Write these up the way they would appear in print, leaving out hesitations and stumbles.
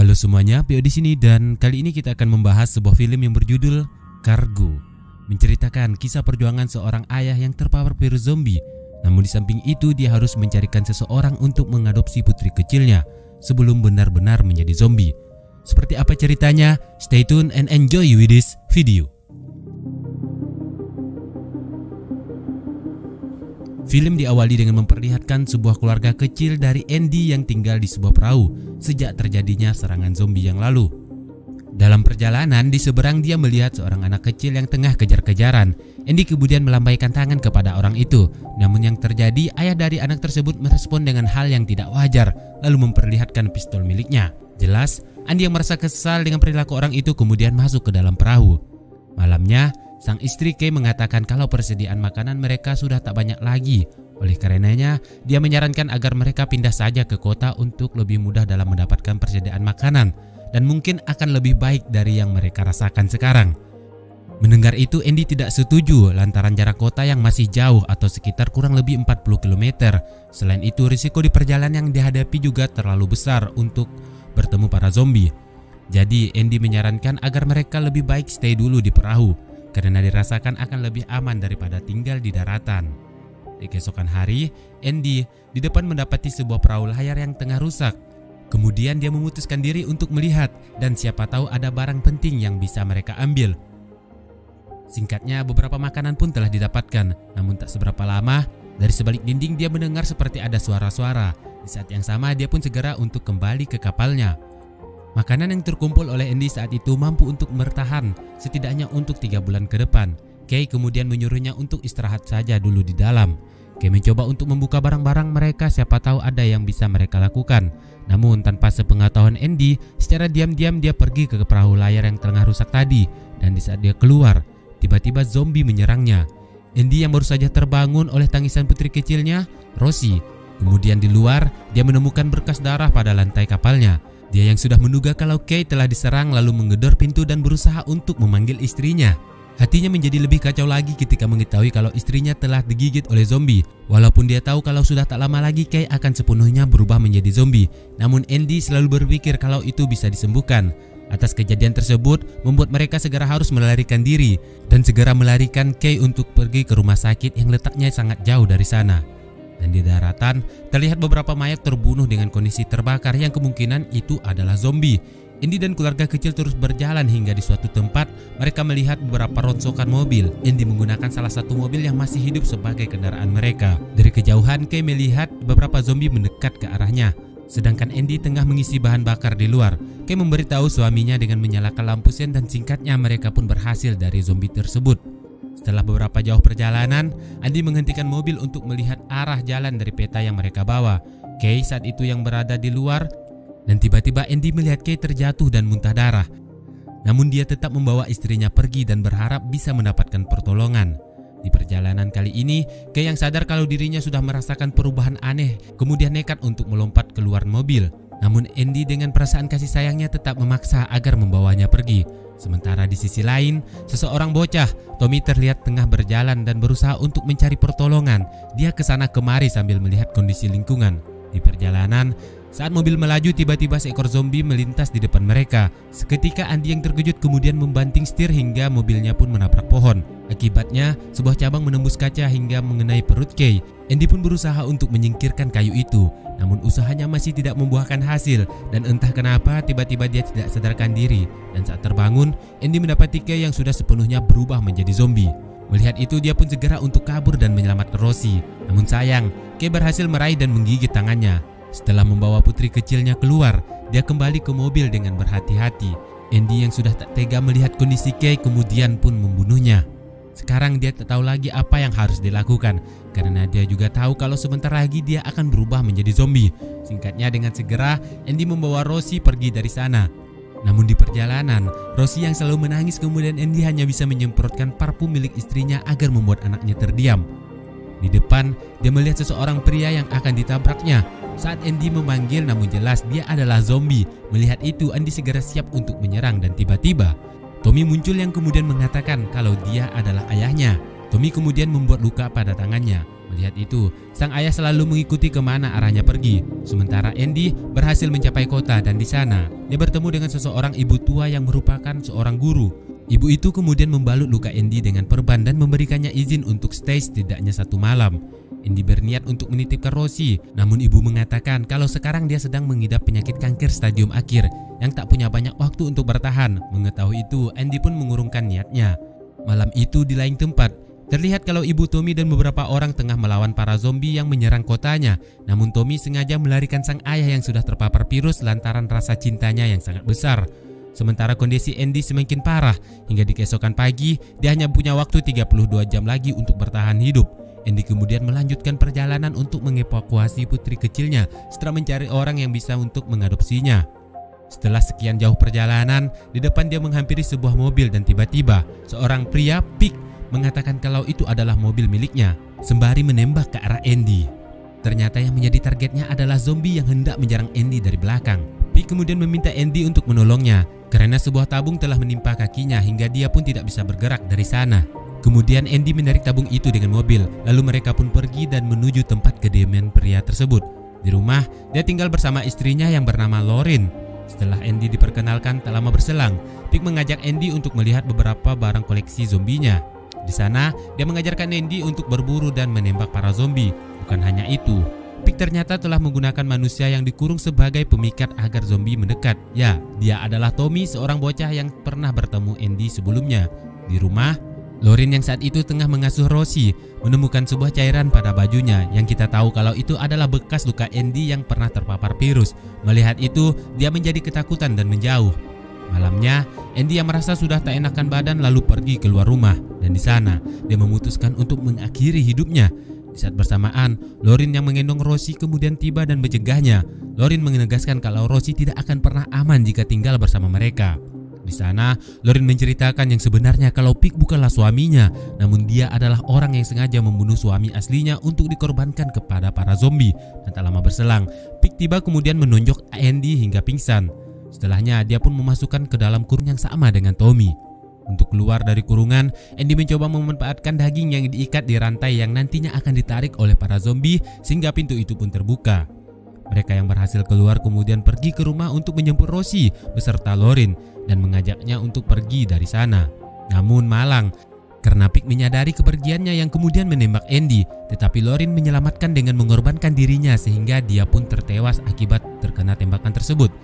Halo semuanya, PO di sini dan kali ini kita akan membahas sebuah film yang berjudul Cargo. Menceritakan kisah perjuangan seorang ayah yang terpapar virus zombie. Namun di samping itu dia harus mencarikan seseorang untuk mengadopsi putri kecilnya sebelum benar-benar menjadi zombie. Seperti apa ceritanya? Stay tune and enjoy with this video. Film diawali dengan memperlihatkan sebuah keluarga kecil dari Andy yang tinggal di sebuah perahu sejak terjadinya serangan zombie yang lalu. Dalam perjalanan di seberang dia melihat seorang anak kecil yang tengah kejar-kejaran. Andy kemudian melambaikan tangan kepada orang itu. Namun yang terjadi, ayah dari anak tersebut merespon dengan hal yang tidak wajar lalu memperlihatkan pistol miliknya. Jelas, Andy yang merasa kesal dengan perilaku orang itu kemudian masuk ke dalam perahu. Malamnya, sang istri Kay mengatakan kalau persediaan makanan mereka sudah tak banyak lagi. Oleh karenanya, dia menyarankan agar mereka pindah saja ke kota untuk lebih mudah dalam mendapatkan persediaan makanan dan mungkin akan lebih baik dari yang mereka rasakan sekarang. Mendengar itu, Andy tidak setuju lantaran jarak kota yang masih jauh atau sekitar kurang lebih 40 km. Selain itu, risiko di perjalanan yang dihadapi juga terlalu besar untuk bertemu para zombie. Jadi, Andy menyarankan agar mereka lebih baik stay dulu di perahu karena dirasakan akan lebih aman daripada tinggal di daratan. Di keesokan hari, Andy di depan mendapati sebuah perahu layar yang tengah rusak. Kemudian dia memutuskan diri untuk melihat dan siapa tahu ada barang penting yang bisa mereka ambil. Singkatnya, beberapa makanan pun telah didapatkan. Namun tak seberapa lama, dari sebalik dinding dia mendengar seperti ada suara-suara. Di saat yang sama dia pun segera untuk kembali ke kapalnya. Makanan yang terkumpul oleh Andy saat itu mampu untuk bertahan setidaknya untuk 3 bulan ke depan. Kay kemudian menyuruhnya untuk istirahat saja dulu di dalam. Kay mencoba untuk membuka barang-barang mereka, siapa tahu ada yang bisa mereka lakukan. Namun tanpa sepengetahuan Andy, secara diam-diam dia pergi ke perahu layar yang tengah rusak tadi. Dan di saat dia keluar, tiba-tiba zombie menyerangnya. Andy yang baru saja terbangun oleh tangisan putri kecilnya, Rosie. Kemudian di luar, dia menemukan berkas darah pada lantai kapalnya. Dia yang sudah menduga kalau Kay telah diserang lalu menggedor pintu dan berusaha untuk memanggil istrinya. Hatinya menjadi lebih kacau lagi ketika mengetahui kalau istrinya telah digigit oleh zombie. Walaupun dia tahu kalau sudah tak lama lagi Kay akan sepenuhnya berubah menjadi zombie. Namun Andy selalu berpikir kalau itu bisa disembuhkan. Atas kejadian tersebut membuat mereka segera harus melarikan diri dan segera melarikan Kay untuk pergi ke rumah sakit yang letaknya sangat jauh dari sana. Dan di daratan terlihat beberapa mayat terbunuh dengan kondisi terbakar yang kemungkinan itu adalah zombie. Andy dan keluarga kecil terus berjalan hingga di suatu tempat mereka melihat beberapa ronsokan mobil. Andy menggunakan salah satu mobil yang masih hidup sebagai kendaraan mereka. Dari kejauhan Kay melihat beberapa zombie mendekat ke arahnya. Sedangkan Andy tengah mengisi bahan bakar di luar. Kay memberitahu suaminya dengan menyalakan lampu sen dan singkatnya mereka pun berhasil dari zombie tersebut. Setelah beberapa jauh perjalanan, Andy menghentikan mobil untuk melihat arah jalan dari peta yang mereka bawa. Kay saat itu yang berada di luar dan tiba-tiba Andy melihat Kay terjatuh dan muntah darah. Namun dia tetap membawa istrinya pergi dan berharap bisa mendapatkan pertolongan. Di perjalanan kali ini, Kay yang sadar kalau dirinya sudah merasakan perubahan aneh, kemudian nekat untuk melompat keluar mobil. Namun Andy dengan perasaan kasih sayangnya tetap memaksa agar membawanya pergi. Sementara di sisi lain, seseorang bocah, Tommy terlihat tengah berjalan dan berusaha untuk mencari pertolongan. Dia kesana kemari sambil melihat kondisi lingkungan. Di perjalanan, saat mobil melaju tiba-tiba seekor zombie melintas di depan mereka. Seketika Andy yang terkejut kemudian membanting setir hingga mobilnya pun menabrak pohon. Akibatnya, sebuah cabang menembus kaca hingga mengenai perut Kay. Andy pun berusaha untuk menyingkirkan kayu itu. Namun usahanya masih tidak membuahkan hasil dan entah kenapa tiba-tiba dia tidak sadarkan diri. Dan saat terbangun, Andy mendapati Kay yang sudah sepenuhnya berubah menjadi zombie. Melihat itu dia pun segera untuk kabur dan menyelamatkan Rosie. Namun sayang, Kay berhasil meraih dan menggigit tangannya. Setelah membawa putri kecilnya keluar, dia kembali ke mobil dengan berhati-hati. Andy yang sudah tak tega melihat kondisi Kay kemudian pun membunuhnya. Sekarang dia tak tahu lagi apa yang harus dilakukan karena dia juga tahu kalau sebentar lagi dia akan berubah menjadi zombie. Singkatnya dengan segera Andy membawa Rosie pergi dari sana. Namun di perjalanan, Rosie yang selalu menangis kemudian Andy hanya bisa menyemprotkan parfum milik istrinya agar membuat anaknya terdiam. Di depan, dia melihat seseorang pria yang akan ditabraknya. Saat Andy memanggil namun jelas dia adalah zombie. Melihat itu Andy segera siap untuk menyerang dan tiba-tiba Tommy muncul yang kemudian mengatakan kalau dia adalah ayahnya. Tommy kemudian membuat luka pada tangannya. Melihat itu, sang ayah selalu mengikuti kemana arahnya pergi. Sementara Andy berhasil mencapai kota dan di sana dia bertemu dengan seseorang ibu tua yang merupakan seorang guru. Ibu itu kemudian membalut luka Andy dengan perban dan memberikannya izin untuk stay setidaknya 1 malam. Andy berniat untuk menitipkan Rosie, namun ibu mengatakan kalau sekarang dia sedang mengidap penyakit kanker stadium akhir yang tak punya banyak waktu untuk bertahan. Mengetahui itu, Andy pun mengurungkan niatnya. Malam itu di lain tempat, terlihat kalau ibu Tommy dan beberapa orang tengah melawan para zombie yang menyerang kotanya. Namun Tommy sengaja melarikan sang ayah yang sudah terpapar virus lantaran rasa cintanya yang sangat besar. Sementara kondisi Andy semakin parah, hingga di keesokan pagi dia hanya punya waktu 32 jam lagi untuk bertahan hidup. Andy kemudian melanjutkan perjalanan untuk mengevakuasi putri kecilnya setelah mencari orang yang bisa untuk mengadopsinya. Setelah sekian jauh perjalanan, di depan dia menghampiri sebuah mobil dan tiba-tiba seorang pria Pig mengatakan kalau itu adalah mobil miliknya, sembari menembak ke arah Andy. Ternyata yang menjadi targetnya adalah zombie yang hendak menyerang Andy dari belakang. Pig kemudian meminta Andy untuk menolongnya karena sebuah tabung telah menimpa kakinya hingga dia pun tidak bisa bergerak dari sana. Kemudian Andy menarik tabung itu dengan mobil, lalu mereka pun pergi dan menuju tempat kediaman pria tersebut. Di rumah, dia tinggal bersama istrinya yang bernama Lauren. Setelah Andy diperkenalkan tak lama berselang, Pig mengajak Andy untuk melihat beberapa barang koleksi zombinya. Di sana, dia mengajarkan Andy untuk berburu dan menembak para zombie. Bukan hanya itu, Pig ternyata telah menggunakan manusia yang dikurung sebagai pemikat agar zombie mendekat. Ya, dia adalah Tommy, seorang bocah yang pernah bertemu Andy sebelumnya. Di rumah, Lauren yang saat itu tengah mengasuh Rosie menemukan sebuah cairan pada bajunya yang kita tahu kalau itu adalah bekas luka Andy yang pernah terpapar virus. Melihat itu, dia menjadi ketakutan dan menjauh. Malamnya, Andy yang merasa sudah tak enakan badan lalu pergi keluar rumah dan di sana dia memutuskan untuk mengakhiri hidupnya. Di saat bersamaan, Lauren yang menggendong Rosie kemudian tiba dan mencegahnya. Lauren menegaskan kalau Rosie tidak akan pernah aman jika tinggal bersama mereka. Di sana, Lauren menceritakan yang sebenarnya kalau Pig bukanlah suaminya, namun dia adalah orang yang sengaja membunuh suami aslinya untuk dikorbankan kepada para zombie. Dan tak lama berselang, Pig tiba kemudian menonjok Andy hingga pingsan. Setelahnya, dia pun memasukkan ke dalam kurung yang sama dengan Tommy. Untuk keluar dari kurungan, Andy mencoba memanfaatkan daging yang diikat di rantai yang nantinya akan ditarik oleh para zombie sehingga pintu itu pun terbuka. Mereka yang berhasil keluar kemudian pergi ke rumah untuk menjemput Rosie beserta Lauren dan mengajaknya untuk pergi dari sana. Namun malang, karena Pig menyadari kepergiannya yang kemudian menembak Andy, tetapi Lauren menyelamatkan dengan mengorbankan dirinya sehingga dia pun tertewas akibat terkena tembakan tersebut.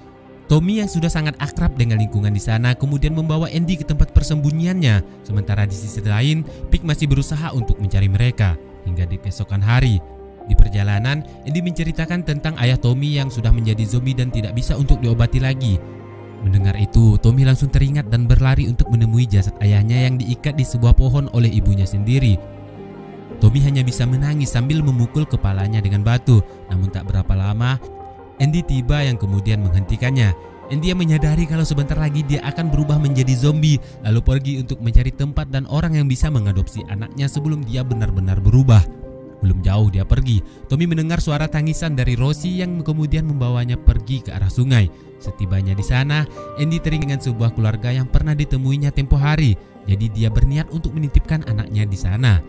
Tommy yang sudah sangat akrab dengan lingkungan di sana kemudian membawa Andy ke tempat persembunyiannya. Sementara di sisi lain, Pig masih berusaha untuk mencari mereka hingga di keesokan hari. Di perjalanan, Andy menceritakan tentang ayah Tommy yang sudah menjadi zombie dan tidak bisa untuk diobati lagi. Mendengar itu, Tommy langsung teringat dan berlari untuk menemui jasad ayahnya yang diikat di sebuah pohon oleh ibunya sendiri. Tommy hanya bisa menangis sambil memukul kepalanya dengan batu. Namun tak berapa lama, Andy tiba yang kemudian menghentikannya. Andy yang menyadari kalau sebentar lagi dia akan berubah menjadi zombie, lalu pergi untuk mencari tempat dan orang yang bisa mengadopsi anaknya sebelum dia benar-benar berubah. Belum jauh dia pergi, Tommy mendengar suara tangisan dari Rosie yang kemudian membawanya pergi ke arah sungai. Setibanya di sana, Andy teringat dengan sebuah keluarga yang pernah ditemuinya tempo hari. Jadi dia berniat untuk menitipkan anaknya di sana.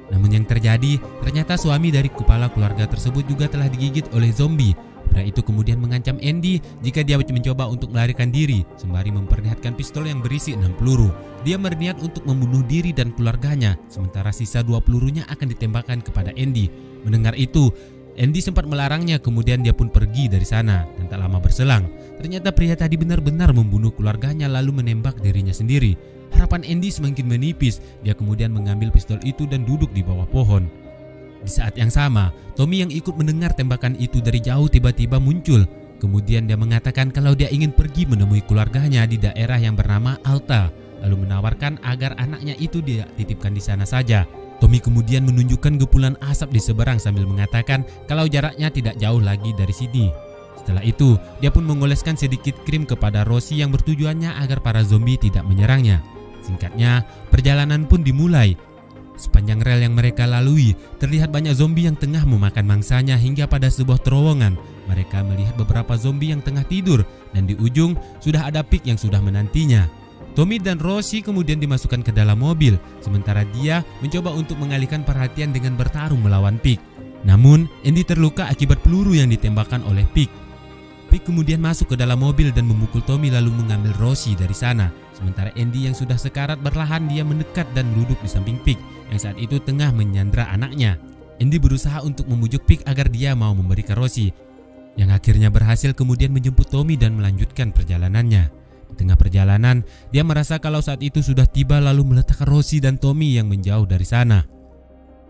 Namun yang terjadi, ternyata suami dari kepala keluarga tersebut juga telah digigit oleh zombie. Pria itu kemudian mengancam Andy jika dia mencoba untuk melarikan diri, sembari memperlihatkan pistol yang berisi 6 peluru. Dia berniat untuk membunuh diri dan keluarganya, sementara sisa 2 pelurunya akan ditembakkan kepada Andy. Mendengar itu, Andy sempat melarangnya, kemudian dia pun pergi dari sana. Dan tak lama berselang, ternyata pria tadi benar-benar membunuh keluarganya lalu menembak dirinya sendiri. Harapan Andy semakin menipis. Dia kemudian mengambil pistol itu dan duduk di bawah pohon. Di saat yang sama, Tommy yang ikut mendengar tembakan itu dari jauh tiba-tiba muncul. Kemudian dia mengatakan kalau dia ingin pergi menemui keluarganya di daerah yang bernama Alta, lalu menawarkan agar anaknya itu dia titipkan di sana saja. Tommy kemudian menunjukkan kepulan asap di seberang sambil mengatakan kalau jaraknya tidak jauh lagi dari sini. Setelah itu, dia pun mengoleskan sedikit krim kepada Rosie yang bertujuannya agar para zombie tidak menyerangnya. Singkatnya, perjalanan pun dimulai. Sepanjang rel yang mereka lalui, terlihat banyak zombie yang tengah memakan mangsanya hingga pada sebuah terowongan. Mereka melihat beberapa zombie yang tengah tidur dan di ujung sudah ada Pig yang sudah menantinya. Tommy dan Rosie kemudian dimasukkan ke dalam mobil, sementara dia mencoba untuk mengalihkan perhatian dengan bertarung melawan Pig. Namun, Andy terluka akibat peluru yang ditembakkan oleh Pig. Pig kemudian masuk ke dalam mobil dan memukul Tommy lalu mengambil Rosie dari sana. Sementara Andy yang sudah sekarat berlahan dia mendekat dan duduk di samping Pig yang saat itu tengah menyandra anaknya. Andy berusaha untuk membujuk Pig agar dia mau memberikan Rosie, yang akhirnya berhasil kemudian menjemput Tommy dan melanjutkan perjalanannya. Di tengah perjalanan, dia merasa kalau saat itu sudah tiba lalu meletakkan Rosie dan Tommy yang menjauh dari sana.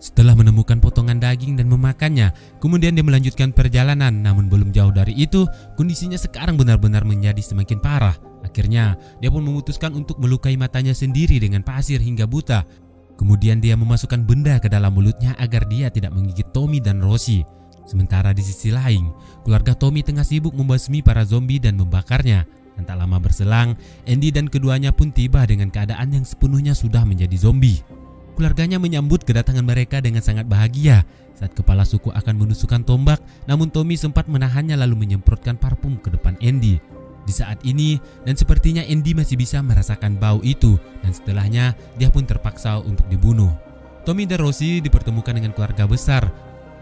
Setelah menemukan potongan daging dan memakannya, kemudian dia melanjutkan perjalanan. Namun belum jauh dari itu, kondisinya sekarang benar-benar menjadi semakin parah. Akhirnya, dia pun memutuskan untuk melukai matanya sendiri dengan pasir hingga buta. Kemudian dia memasukkan benda ke dalam mulutnya agar dia tidak menggigit Tommy dan Rosie. Sementara di sisi lain, keluarga Tommy tengah sibuk membasmi para zombie dan membakarnya. Dan tak lama berselang, Andy dan keduanya pun tiba dengan keadaan yang sepenuhnya sudah menjadi zombie. Keluarganya menyambut kedatangan mereka dengan sangat bahagia. Saat kepala suku akan menusukkan tombak, namun Tommy sempat menahannya lalu menyemprotkan parfum ke depan Andy. Di saat ini, dan sepertinya Andy masih bisa merasakan bau itu, dan setelahnya dia pun terpaksa untuk dibunuh. Tommy dan Rosie dipertemukan dengan keluarga besar.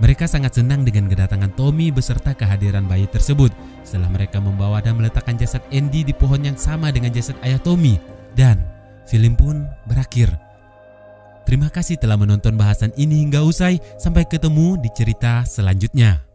Mereka sangat senang dengan kedatangan Tommy beserta kehadiran bayi tersebut. Setelah mereka membawa dan meletakkan jasad Andy di pohon yang sama dengan jasad ayah Tommy. Dan film pun berakhir. Terima kasih telah menonton bahasan ini hingga usai. Sampai ketemu di cerita selanjutnya.